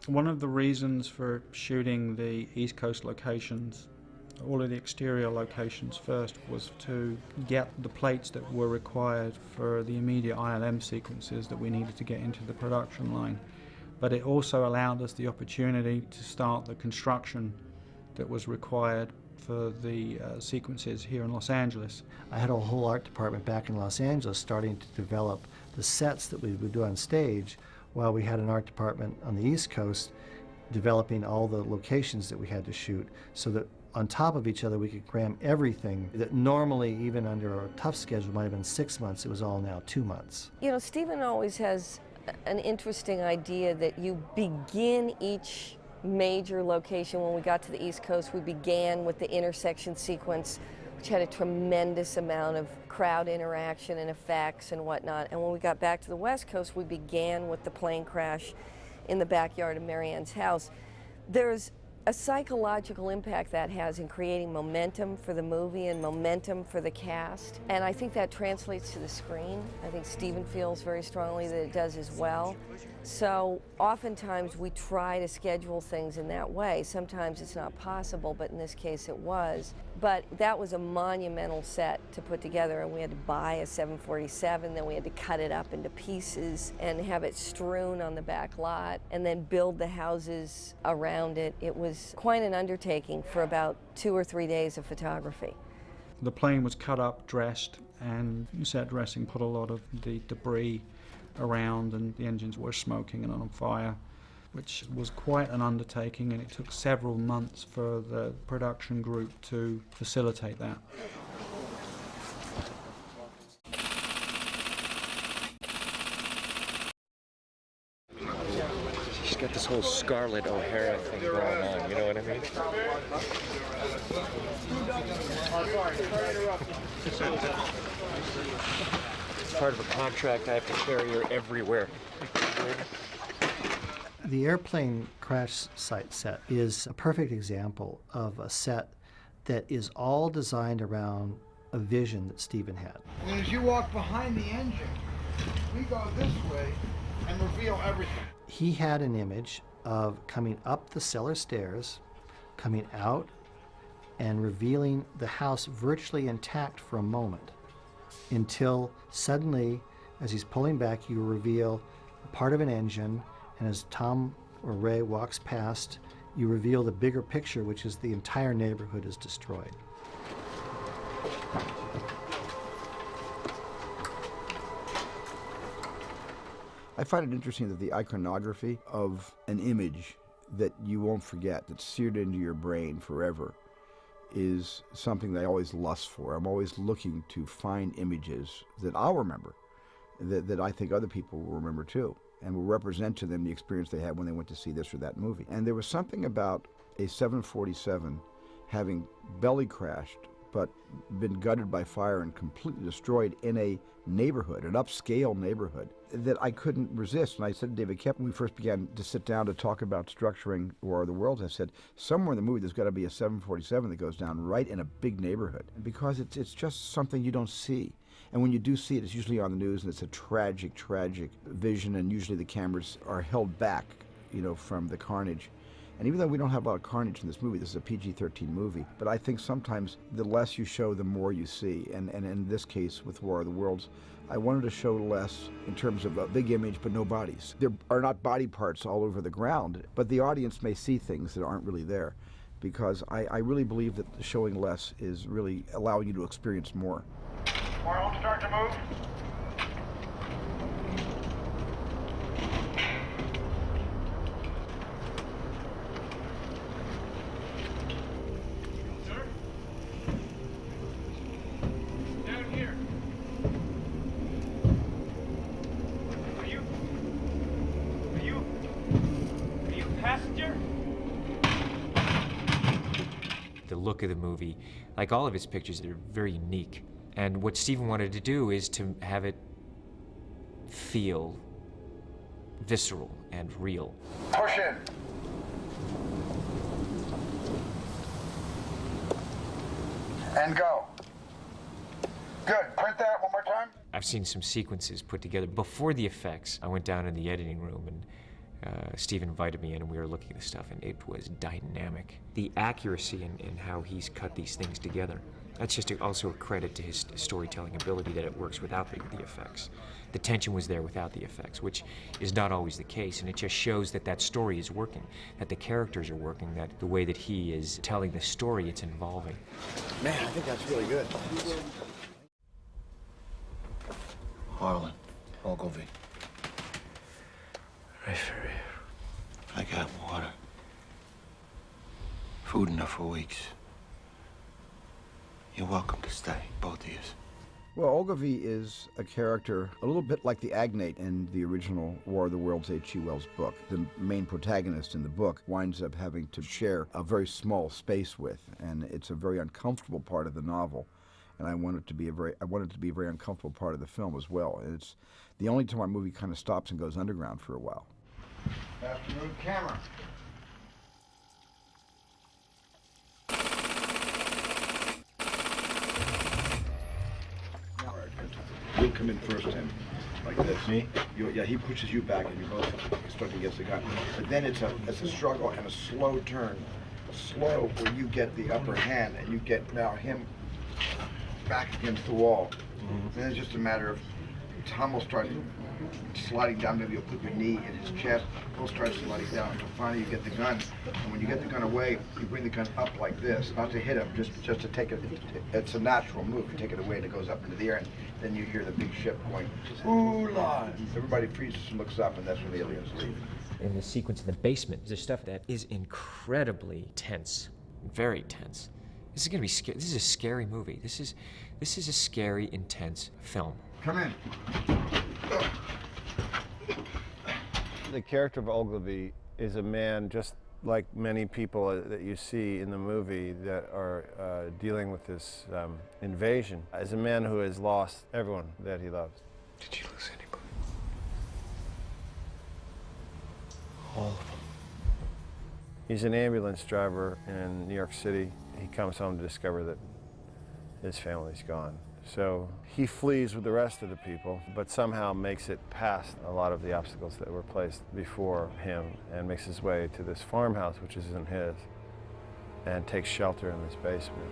One of the reasons for shooting the East Coast locations, all of the exterior locations first, was to get the plates that were required for the immediate ILM sequences that we needed to get into the production line. But it also allowed us the opportunity to start the construction that was required for the sequences here in Los Angeles. I had a whole art department back in Los Angeles starting to develop the sets that we would do on stage, while we had an art department on the East Coast developing all the locations that we had to shoot, so that on top of each other we could cram everything that normally, even under a tough schedule, might have been 6 months. It was all now 2 months. You know, Stephen always has an interesting idea that you begin each major location. When we got to the East Coast, we began with the intersection sequence, which had a tremendous amount of crowd interaction and effects and whatnot. And when we got back to the West Coast, we began with the plane crash in the backyard of Marianne's house. There's a psychological impact that has in creating momentum for the movie and momentum for the cast. And I think that translates to the screen. I think Stephen feels very strongly that it does as well. So oftentimes we try to schedule things in that way. Sometimes it's not possible, but in this case it was. But that was a monumental set to put together, and we had to buy a 747, then we had to cut it up into pieces and have it strewn on the back lot, and then build the houses around it. It was quite an undertaking for about 2 or 3 days of photography. The plane was cut up, dressed, and set dressing put a lot of the debris around, and the engines were smoking and on fire, which was quite an undertaking, and it took several months for the production group to facilitate that. She's got this whole Scarlett O'Hara thing going on, you know what I mean? It's part of a contract. I have to carry her everywhere. The airplane crash site set is a perfect example of a set that is all designed around a vision that Stephen had. And as you walk behind the engine, we go this way and reveal everything. He had an image of coming up the cellar stairs, coming out, and revealing the house virtually intact for a moment, until suddenly, as he's pulling back, you reveal a part of an engine, and as Tom or Ray walks past, you reveal the bigger picture, which is the entire neighborhood is destroyed. I find it interesting that the iconography of an image that you won't forget, that's seared into your brain forever, is something that I always lust for. I'm always looking to find images that I'll remember, that I think other people will remember too, and will represent to them the experience they had when they went to see this or that movie. And there was something about a 747 having belly crashed, but been gutted by fire and completely destroyed in a neighborhood, an upscale neighborhood, that I couldn't resist. And I said to David Kep, when we first began to sit down to talk about structuring War of the Worlds, I said, somewhere in the movie there's got to be a 747 that goes down right in a big neighborhood, because it's just something you don't see. And when you do see it, it's usually on the news, and it's a tragic, tragic vision, and usually the cameras are held back, you know, from the carnage. And even though we don't have a lot of carnage in this movie, this is a PG-13 movie, but I think sometimes the less you show, the more you see. And in this case, with War of the Worlds, I wanted to show less in terms of a big image, but no bodies. There are not body parts all over the ground, but the audience may see things that aren't really there, because I really believe that showing less is really allowing you to experience more. World, start to move. The look of the movie, like all of his pictures, are very unique. And what Stephen wanted to do is to have it feel visceral and real. Push in. And go. Good. Print that one more time. I've seen some sequences put together before the effects. I went down in the editing room and Steve invited me in and we were looking at the stuff, and it was dynamic. The accuracy in how he's cut these things together, that's just also a credit to his storytelling ability, that it works without the effects. The tension was there without the effects, which is not always the case, and it just shows that that story is working, that the characters are working, that the way that he is telling the story, it's involving. Man, I think that's really good. Harlan, Ogilvy. Referee. I got water. Food enough for weeks. You're welcome to stay, both of you. Well, Ogilvy is a character a little bit like the Agnate in the original War of the Worlds H.G. Wells book. The main protagonist in the book winds up having to share a very small space with, and it's a very uncomfortable part of the novel. And I want it to be a very uncomfortable part of the film as well. And it's the only time our movie kind of stops and goes underground for a while. Afternoon camera. You'll come in first, Tim, like this. Me? Yeah, he pushes you back and you both stuck against the gun. But then it's a struggle and a slow turn. Slow where you get the upper hand and you get now him back against the wall. Then it's just a matter of Tom will start sliding down. Maybe you'll put your knee in his chest. He'll start sliding down until finally you get the gun. And when you get the gun away, you bring the gun up like this, not to hit him, just to take it. It's a natural move. You take it away and it goes up into the air, and then you hear the big ship going, ooh-la! Everybody freezes and looks up, and that's when the aliens leave. In the sequence in the basement, there's stuff that is incredibly tense, very tense. This is gonna be scary. This is a scary movie. This is a scary, intense film. Come in. The character of Ogilvy is a man just like many people that you see in the movie that are dealing with this invasion. As a man who has lost everyone that he loves. Did you lose anybody? All of them. He's an ambulance driver in New York City. He comes home to discover that his family's gone. So he flees with the rest of the people, but somehow makes it past a lot of the obstacles that were placed before him and makes his way to this farmhouse, which isn't his, and takes shelter in this basement.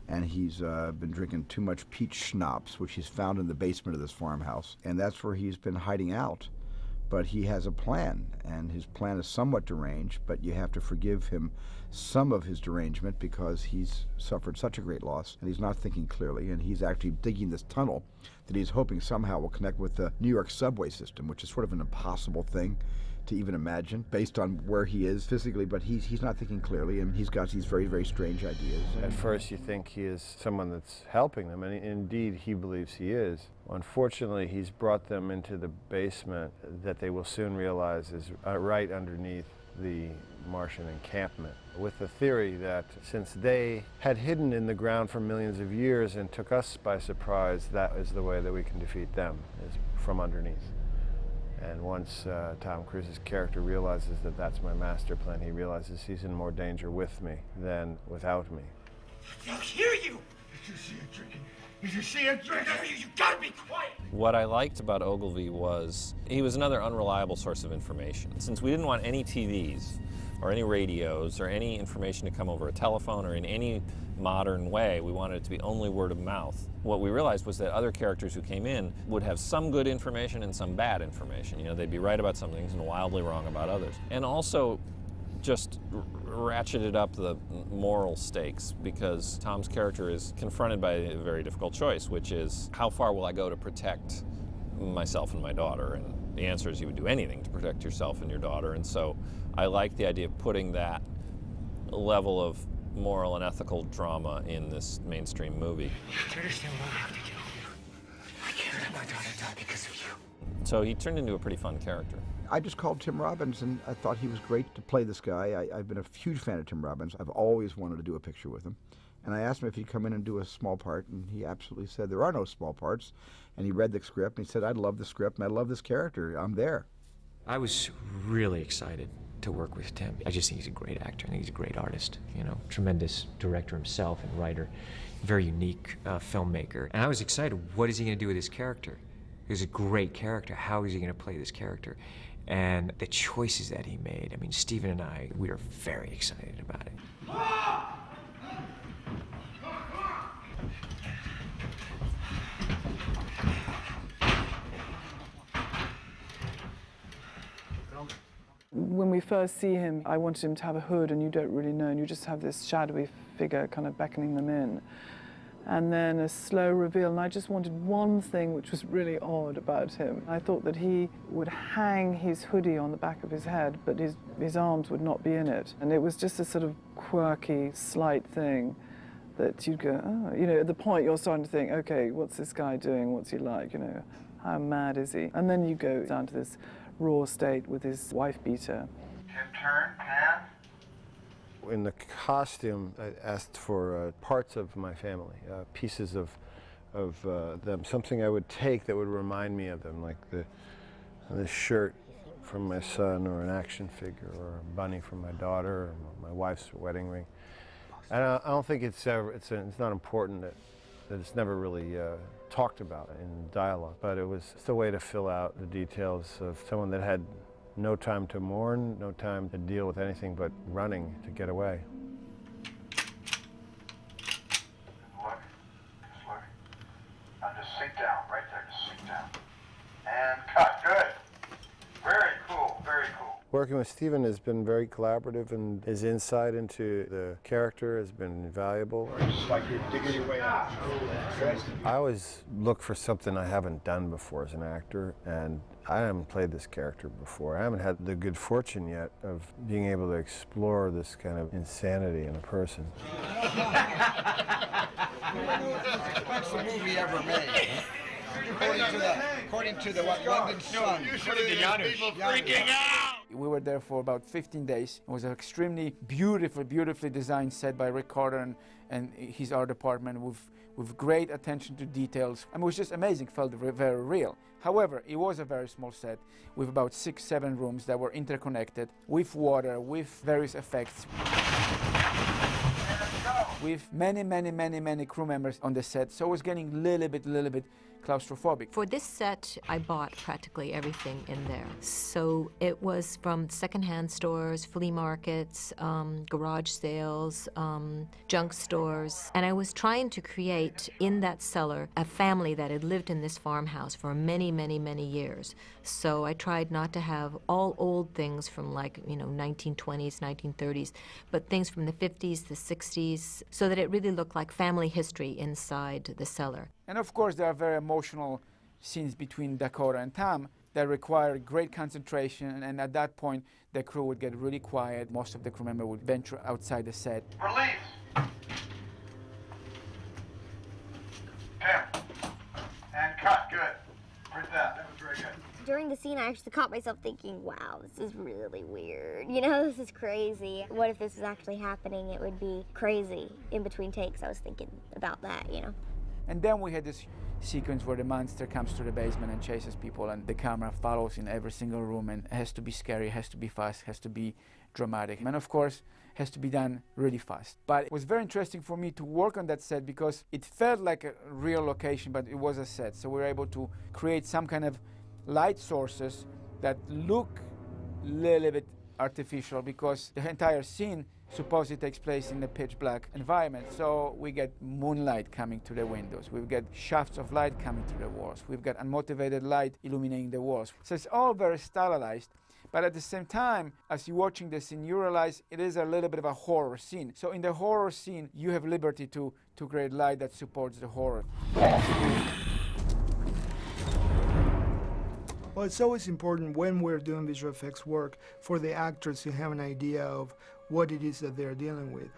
And he's been drinking too much peach schnapps, which he's found in the basement of this farmhouse. And that's where he's been hiding out. But he has a plan, and his plan is somewhat deranged, but you have to forgive him some of his derangement because he's suffered such a great loss, and he's not thinking clearly, and he's actually digging this tunnel that he's hoping somehow will connect with the New York subway system, which is sort of an impossible thing to even imagine based on where he is physically, but he's not thinking clearly, and he's got these very, very strange ideas. At first you think he is someone that's helping them, and indeed he believes he is. Unfortunately, he's brought them into the basement that they will soon realize is right underneath the Martian encampment, with the theory that since they had hidden in the ground for millions of years and took us by surprise, that is the way that we can defeat them, is from underneath. And once Tom Cruise's character realizes that that's my master plan, he realizes he's in more danger with me than without me. They'll hear you! Did you see it drinking? Did you see it drinking? You gotta be quiet! What I liked about Ogilvy was he was another unreliable source of information. Since we didn't want any TVs or any radios or any information to come over a telephone or in any modern way, we wanted it to be only word of mouth. What we realized was that other characters who came in would have some good information and some bad information. You know, they'd be right about some things and wildly wrong about others. And also just ratcheted up the moral stakes, because Tom's character is confronted by a very difficult choice, which is how far will I go to protect myself and my daughter? And the answer is you would do anything to protect yourself and your daughter. And so I like the idea of putting that level of moral and ethical drama in this mainstream movie. You understand what I have to do? I can't let my daughter die because of you. So he turned into a pretty fun character. I just called Tim Robbins, and I thought he was great to play this guy. I've been a huge fan of Tim Robbins. I've always wanted to do a picture with him. And I asked him if he'd come in and do a small part, and he absolutely said there are no small parts. And he read the script, and he said, I love the script, and I love this character. I'm there. I was really excited. to work with Tim. I just think he's a great actor. I think he's a great artist, you know, tremendous director himself and writer, very unique filmmaker. And I was excited, what is he going to do with this character? He's a great character. How is he going to play this character? And the choices that he made, I mean, Stephen and I, we are very excited about it. When we first see him, I wanted him to have a hood, and you don't really know, and you just have this shadowy figure kind of beckoning them in. And then a slow reveal, and I just wanted one thing which was really odd about him. I thought that he would hang his hoodie on the back of his head, but his arms would not be in it. And it was just a sort of quirky, slight thing that you'd go, oh, you know, at the point you're starting to think, okay, what's this guy doing? What's he like? You know, how mad is he? And then you go down to this raw state with his wife beater. Tim, turn, pan. In the costume, I asked for parts of my family, pieces of them, something I would take that would remind me of them, like this shirt from my son, or an action figure, or a bunny from my daughter, or my wife's wedding ring. And I don't think it's not important that it's never really talked about in dialogue, but it was just a way to fill out the details of someone that had no time to mourn, no time to deal with anything but running to get away. Look, just look. Now just sink down, right there, just sink down. And cut, good. Very cool, very cool. Working with Stephen has been very collaborative, and his insight into the character has been invaluable. Just like you're digging your way out. I always look for something I haven't done before as an actor, and I haven't played this character before. I haven't had the good fortune yet of being able to explore this kind of insanity in a person. Best movie ever made. According to the London Sun. People freaking out! We were there for about 15 days. It was an extremely beautifully designed set by Rick Carter and his art department with great attention to details. I mean, it was just amazing, felt very real. However, it was a very small set with about 6-7 rooms that were interconnected, with water, with various effects, with many crew members on the set, so it was getting a little bit claustrophobic. For this set, I bought practically everything in there. So it was from secondhand stores, flea markets, garage sales, junk stores. And I was trying to create in that cellar a family that had lived in this farmhouse for many years. So I tried not to have all old things from, like, you know, 1920s, 1930s, but things from the 50s, the 60s, so that it really looked like family history inside the cellar. And of course, there are very emotional scenes between Dakota and Tom that require great concentration, and at that point, the crew would get really quiet. Most of the crew members would venture outside the set. Release! Tim. And cut, good. Where's that? That was very good. During the scene, I actually caught myself thinking, wow, this is really weird. You know, this is crazy. What if this is actually happening? It would be crazy. In between takes, I was thinking about that, you know. And then we had this sequence where the monster comes to the basement and chases people, and the camera follows in every single room, and it has to be scary, it has to be fast, it has to be dramatic. And of course, it has to be done really fast. But it was very interesting for me to work on that set because it felt like a real location, but it was a set. So we were able to create some kind of light sources that look a little bit artificial because the entire scene supposedly takes place in a pitch black environment. So we get moonlight coming to the windows, we've got shafts of light coming to the walls, we've got unmotivated light illuminating the walls. So it's all very stylized, but at the same time, as you're watching the scene, you realize it is a little bit of a horror scene. So in the horror scene, you have liberty to create light that supports the horror. Well, it's always important when we're doing visual effects work for the actors to have an idea of what it is that they're dealing with.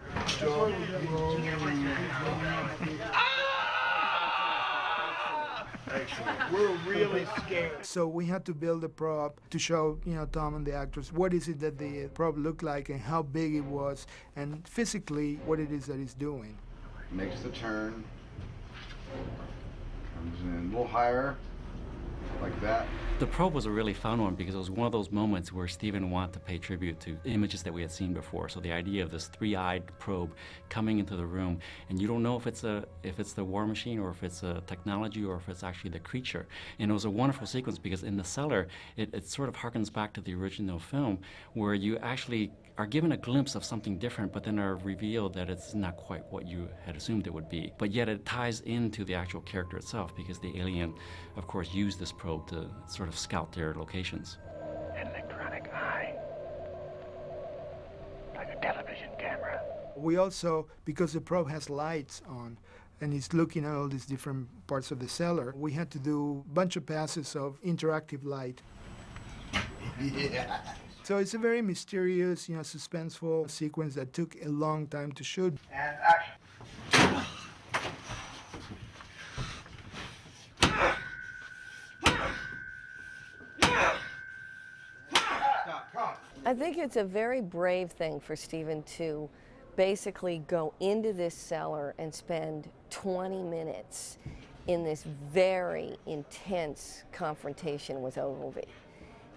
We're really scared. So we had to build a prop to show, you know, Tom and the actors what is it that the prop looked like and how big it was, and physically what it is that it's doing. Makes the turn, comes in a little higher, like that. The probe was a really fun one because it was one of those moments where Steven wanted to pay tribute to images that we had seen before. So the idea of this three-eyed probe coming into the room, and you don't know if it's the war machine or if it's a technology or if it's actually the creature. And it was a wonderful sequence because in the cellar, it sort of harkens back to the original film where you actually are given a glimpse of something different, but then are revealed that it's not quite what you had assumed it would be. But yet it ties into the actual character itself because the alien, of course, used this probe to sort of scout their locations. An electronic eye, like a television camera. We also, because the probe has lights on, and it's looking at all these different parts of the cellar, we had to do a bunch of passes of interactive light. Yeah. So it's a very mysterious, suspenseful sequence that took a long time to shoot. And action. I think it's a very brave thing for Steven to basically go into this cellar and spend 20 minutes in this very intense confrontation with Ogilvy.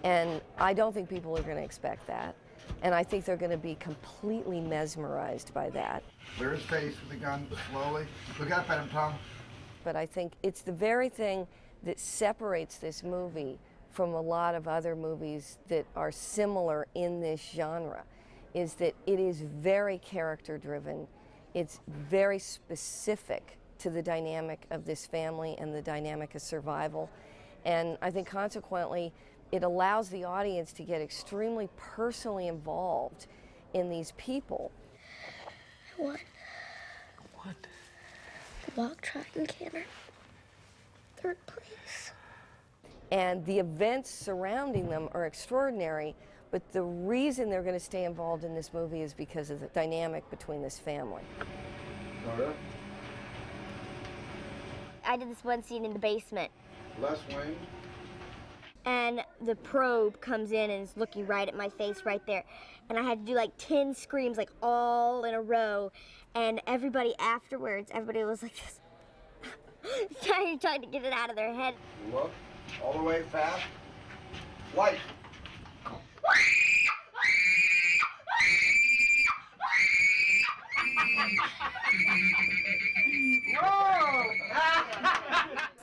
And I don't think people are going to expect that. And I think they're going to be completely mesmerized by that. Clear his face with the gun, slowly. Look up at him, Tom. But I think it's the very thing that separates this movie from a lot of other movies that are similar in this genre, is that it is very character-driven. It's very specific to the dynamic of this family and the dynamic of survival. And I think consequently, it allows the audience to get extremely personally involved in these people. What? What? The dog tracking camera. Third place. And the events surrounding them are extraordinary, but the reason they're going to stay involved in this movie is because of the dynamic between this family. I did this one scene in the basement. Left wing. And the probe comes in and is looking right at my face right there. And I had to do like 10 screams, like all in a row. And everybody afterwards, everybody was like this, trying to get it out of their head. Look, all the way fast. Light.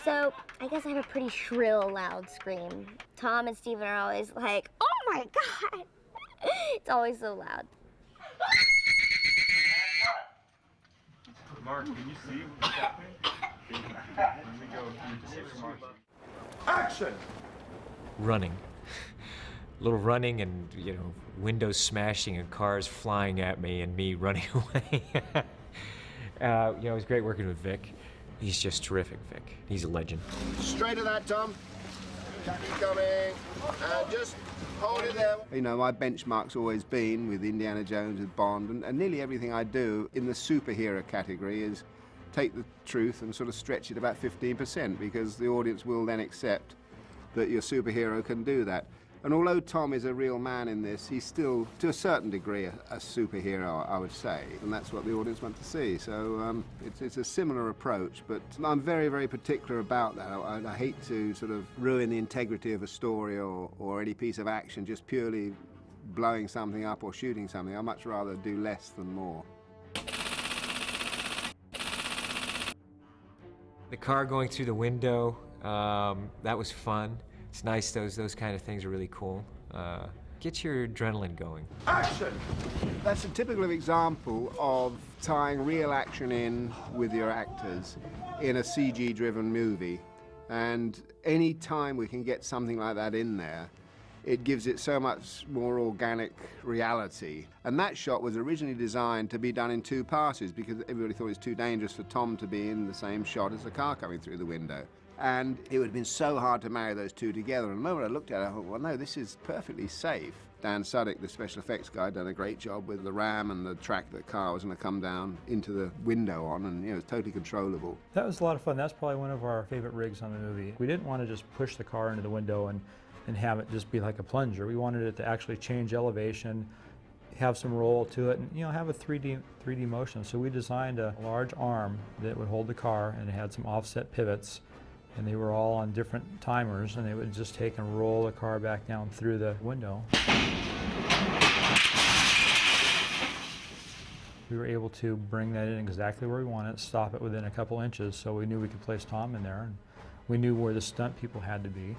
So I guess I have a pretty shrill, loud scream. Tom and Steven are always like, oh my God. It's always so loud. Mark, can you see what's happening? Let me go. Action! Running. A little running and, windows smashing and cars flying at me and me running away. It was great working with Vic. He's just terrific, Vic. He's a legend. Straight to that, Tom. Keep coming. And just hold it there. My benchmark's always been with Indiana Jones, with Bond, and nearly everything I do in the superhero category is take the truth and sort of stretch it about 15%, because the audience will then accept that your superhero can do that. And although Tom is a real man in this, he's still, to a certain degree, a superhero, I would say. And that's what the audience want to see. So it's a similar approach, but I'm very, very particular about that. I hate to sort of ruin the integrity of a story or any piece of action just purely blowing something up or shooting something. I'd much rather do less than more. The car going through the window, that was fun. It's nice, those kind of things are really cool. Get your adrenaline going. Action! That's a typical example of tying real action in with your actors in a CG-driven movie. And any time we can get something like that in there, it gives it so much more organic reality. And that shot was originally designed to be done in 2 passes because everybody thought it was too dangerous for Tom to be in the same shot as the car coming through the window. And it would have been so hard to marry those two together. And the moment I looked at it, I thought, well, no, this is perfectly safe. Dan Suddick, the special effects guy, done a great job with the ram and the track that the car was going to come down into the window on, and it was totally controllable. That was a lot of fun. That's probably one of our favorite rigs on the movie. We didn't want to just push the car into the window and have it just be like a plunger. We wanted it to actually change elevation, have some roll to it, and have a 3D motion. So we designed a large arm that would hold the car, and it had some offset pivots. and they were all on different timers, and they would just take and roll the car back down through the window. We were able to bring that in exactly where we wanted, stop it within a couple inches, so we knew we could place Tom in there, and we knew where the stunt people had to be.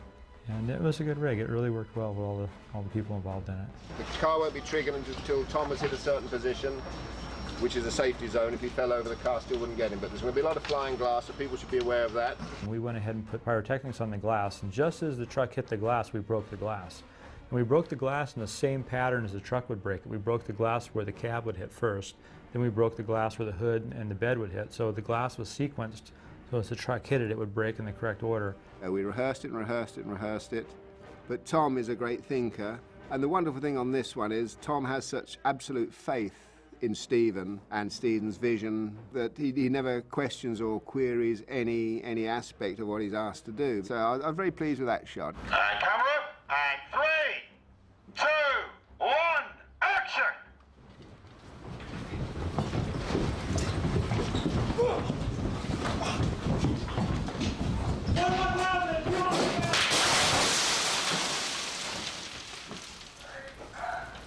And it was a good rig. It really worked well with all the people involved in it. The car won't be triggered until Tom has hit a certain position, which is a safety zone. If he fell over, the car still wouldn't get him. But there's going to be a lot of flying glass, so people should be aware of that. We went ahead and put pyrotechnics on the glass, and just as the truck hit the glass, we broke the glass. And we broke the glass in the same pattern as the truck would break it. We broke the glass where the cab would hit first, then we broke the glass where the hood and the bed would hit. So the glass was sequenced, so as the truck hit it, it would break in the correct order. We rehearsed it and rehearsed it and rehearsed it. But Tom is a great thinker. And the wonderful thing on this one is Tom has such absolute faith in Stephen and Stephen's vision that he never questions or queries any aspect of what he's asked to do. So I'm very pleased with that shot. And camera, and 3, 2, 1, action!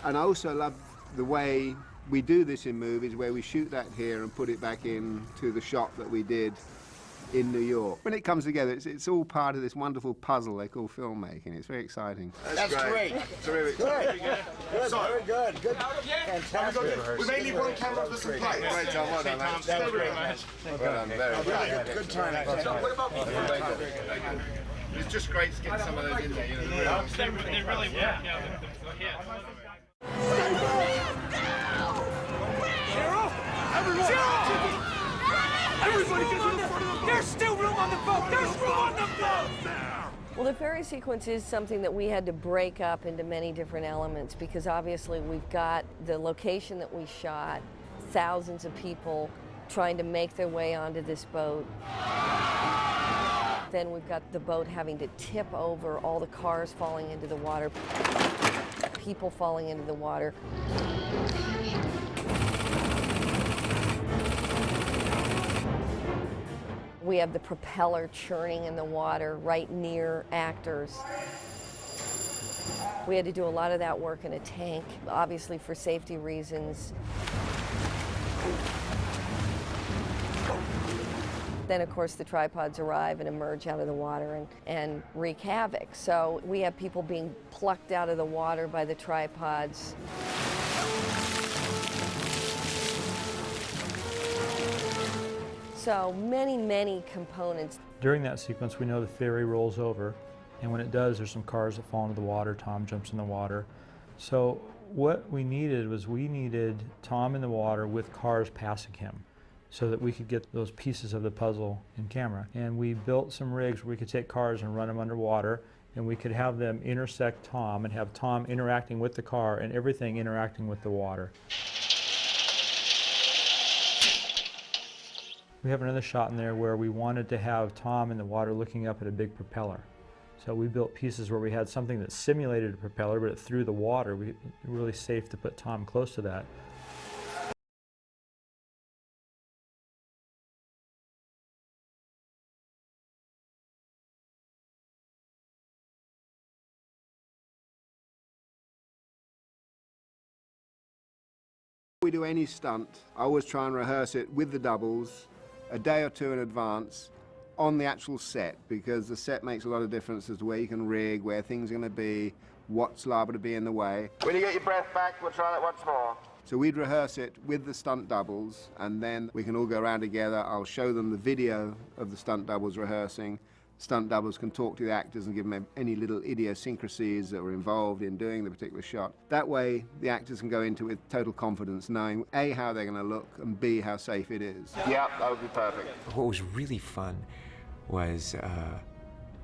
And I also love the way we do this in movies, where we shoot that here and put it back in to the shot that we did in New York. When it comes together, it's all part of this wonderful puzzle they call filmmaking. It's very exciting. That's great. Terrific. Good. Good. So, Very good. Good. Fantastic. We may need one camera for some plates. Great, Tom. Well done, mate. That was very much. Well done. Very good. Good timing. What about me? Very good. It's just great to get some of those in there. You know, they really work. Yeah. Everybody get to the front of the boat! There's still room on the boat! There's room on the boat! Well, the ferry sequence is something that we had to break up into many different elements, because obviously we've got the location that we shot, thousands of people trying to make their way onto this boat. Then we've got the boat having to tip over, all the cars falling into the water, people falling into the water. We have the propeller churning in the water right near actors. We had to do a lot of that work in a tank, obviously for safety reasons. Then, of course, the tripods arrive and emerge out of the water and wreak havoc. So we have people being plucked out of the water by the tripods. So many, many components. During that sequence, we know the ferry rolls over, and when it does, there's some cars that fall into the water. Tom jumps in the water. So what we needed was Tom in the water with cars passing him, so that we could get those pieces of the puzzle in camera. And we built some rigs where we could take cars and run them underwater, and we could have them intersect Tom and have Tom interacting with the car and everything interacting with the water. We have another shot in there where we wanted to have Tom in the water looking up at a big propeller. So we built pieces where we had something that simulated a propeller, but it threw the water. It was really safe to put Tom close to that. we do any stunt, I always try and rehearse it with the doubles a day or two in advance on the actual set, because the set makes a lot of difference as to where you can rig, where things are going to be, what's liable to be in the way. When you get your breath back, we'll try that once more. So we'd rehearse it with the stunt doubles, and then we can all go around together. I'll show them the video of the stunt doubles rehearsing. Stunt doubles can talk to the actors and give them any little idiosyncrasies that were involved in doing the particular shot. That way, the actors can go into it with total confidence, knowing A, how they're going to look, and B, how safe it is. Yeah, that would be perfect. What was really fun was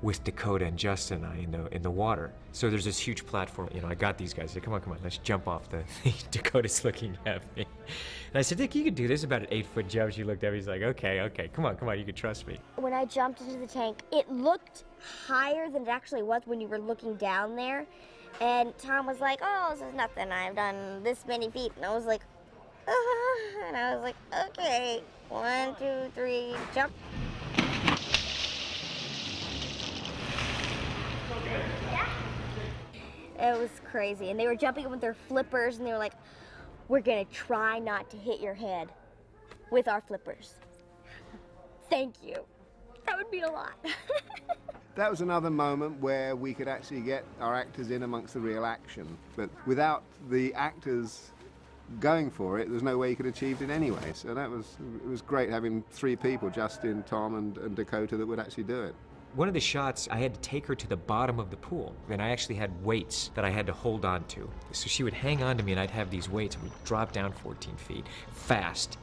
with Dakota and Justin and I in the water. So there's this huge platform. You know, I got these guys. I said, come on, let's jump off the Dakota's looking at me. And I said, Dick, you can do this. About an 8-foot jump. She looked at me. He's like, okay, come on, you can trust me. When I jumped into the tank, it looked higher than it actually was when you were looking down there. And Tom was like, oh, this is nothing. I've done this many feet. And I was like, and I was like, okay, 1, 2, 3, jump. It was crazy. And they were jumping up with their flippers, and they were like, we're going to try not to hit your head with our flippers. Thank you. That would mean a lot. That was another moment where we could actually get our actors in amongst the real action. But without the actors going for it, there's no way you could achieve it anyway. So it was great having 3 people, Justin, Tom, and Dakota, that would actually do it. One of the shots, I had to take her to the bottom of the pool, and I actually had weights that I had to hold on to. So she would hang on to me, and I'd have these weights, and we'd drop down 14 feet, fast.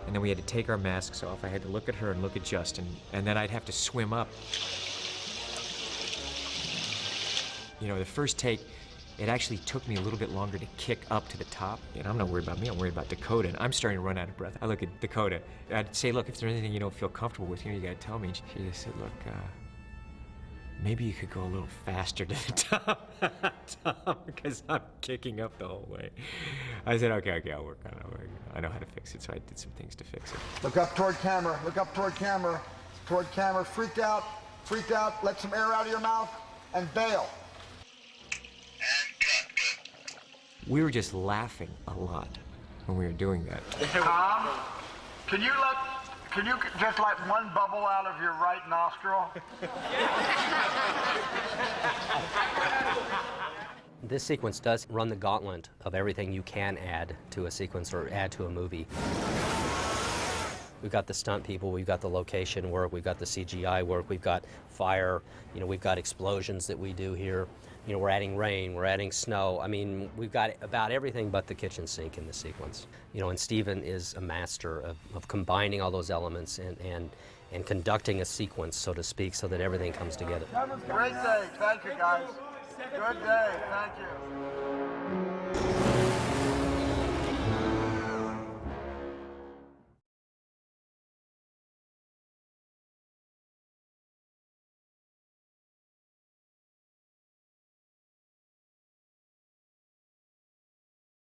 And then we had to take our masks off. I had to look at her and look at Justin, and then I'd have to swim up. You know, the first take, it actually took me a little bit longer to kick up to the top. And I'm not worried about me, I'm worried about Dakota, and I'm starting to run out of breath. I look at Dakota, I'd say, look, if there's anything you don't feel comfortable with, you gotta tell me. She just said, look, maybe you could go a little faster to the top, Tom, because I'm kicking up the whole way. I said, okay, I'll work on it. I know how to fix it, so I did some things to fix it. Look up toward camera, look up toward camera, freaked out, let some air out of your mouth, and bail. We were just laughing a lot when we were doing that. Tom, can you just let one bubble out of your right nostril? This sequence does run the gauntlet of everything you can add to a sequence or add to a movie. We've got the stunt people, we've got the location work, we've got the CGI work, we've got fire, we've got explosions that we do here. We're adding rain, we're adding snow. I mean, we've got about everything but the kitchen sink in the sequence. And Stephen is a master of combining all those elements and conducting a sequence, so to speak, so that everything comes together. Great day, thank you guys. Good day, thank you.